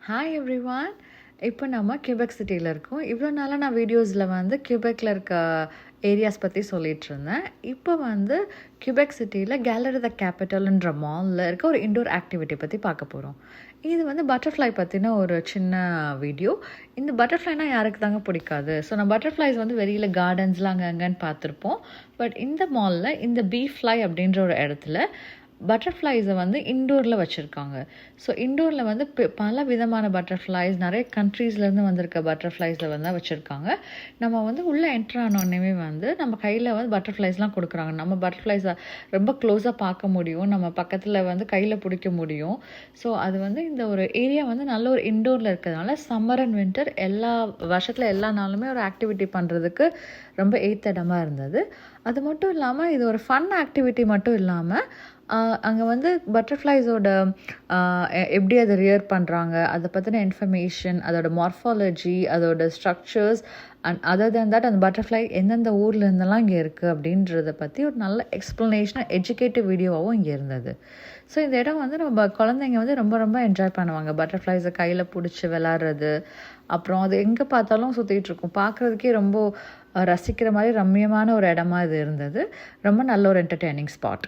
Hi everyone. இப்போ நம்ம Quebec சிட்டியில் இருக்கோம். இவ்வளோ நாளாக நான் வீடியோஸில் வந்து கியூபெக்கில் இருக்க ஏரியாஸ் பற்றி சொல்லிகிட்டு இருந்தேன். இப்போ வந்து கியூபெக் சிட்டியில் கேலரி த கேபிட்டல்ன்ற மாலில் இருக்க ஒரு இன்டோர் ஆக்டிவிட்டி பற்றி பார்க்க போகிறோம். இது வந்து பட்டர்ஃப்ளை பற்றின ஒரு சின்ன வீடியோ. இந்த பட்டர்ஃப்ளைனால் யாருக்கு தாங்க பிடிக்காது? ஸோ நான் பட்டர்ஃப்ளைஸ் வந்து வெளியில் கார்டன்ஸ்லாம் அங்கே அங்கேன்னு பார்த்துருப்போம். பட் இந்த மாலில் இந்த பீ ஃப்ளை அப்படின்ற ஒரு இடத்துல பட்டர்ஃப்ளைஸை வந்து இன்டோரில் வச்சுருக்காங்க. ஸோ இன்டோரில் வந்து பல விதமான பட்டர்ஃப்ளைஸ், நிறைய கண்ட்ரீஸ்லேருந்து வந்திருக்க பட்டர்ஃப்ளைஸை வந்து வச்சுருக்காங்க. நம்ம வந்து உள்ளே என்ட்ரு ஆனோடனே வந்து நம்ம கையில் வந்து பட்டர்ஃப்ளைஸ்லாம் கொடுக்குறாங்க. நம்ம பட்டர்ஃப்ளைஸை ரொம்ப க்ளோஸாக பார்க்க முடியும், நம்ம பக்கத்தில் வந்து கையில் பிடிக்க முடியும். ஸோ அது வந்து இந்த ஒரு ஏரியா வந்து நல்ல ஒரு இன்டோரில் இருக்கிறதுனால சம்மர் அண்ட் வின்டர் எல்லா வருஷத்தில் எல்லா நாளுமே ஒரு ஆக்டிவிட்டி பண்ணுறதுக்கு ரொம்ப ஏற்ற இடமா இருந்தது. அது மட்டும் இல்லாமல் இது ஒரு ஃபன் ஆக்டிவிட்டி மட்டும் இல்லாமல் அங்கே வந்து பட்டர்ஃப்ளைஸோட எப்படி அதை ரியர் பண்ணுறாங்க, அதை பற்றின இன்ஃபர்மேஷன், அதோட மார்ஃபாலஜி, அதோட structures and other than that அந்த பட்டர்ஃப்ளை எந்தெந்த ஊரில் இருந்தெல்லாம் இங்கே இருக்குது அப்படின்றத பற்றி ஒரு நல்ல எக்ஸ்ப்ளனேஷன், எஜுகேட்டிவ் வீடியோவாகவும் இங்கே இருந்தது. ஸோ இந்த இடம் வந்து நம்ம குழந்தைங்க வந்து ரொம்ப ரொம்ப என்ஜாய் பண்ணுவாங்க. பட்டர்ஃப்ளைஸை கையில் பிடிச்சி விளாட்றது, அப்புறம் அது எங்கே பார்த்தாலும் சுற்றிட்டு இருக்கும். பார்க்குறதுக்கே ரொம்ப ரசிக்கிற மாதிரி ரம்மியமான ஒரு இடமா இது இருந்தது. ரொம்ப நல்ல ஒரு என்டர்டெய்னிங் ஸ்பாட்.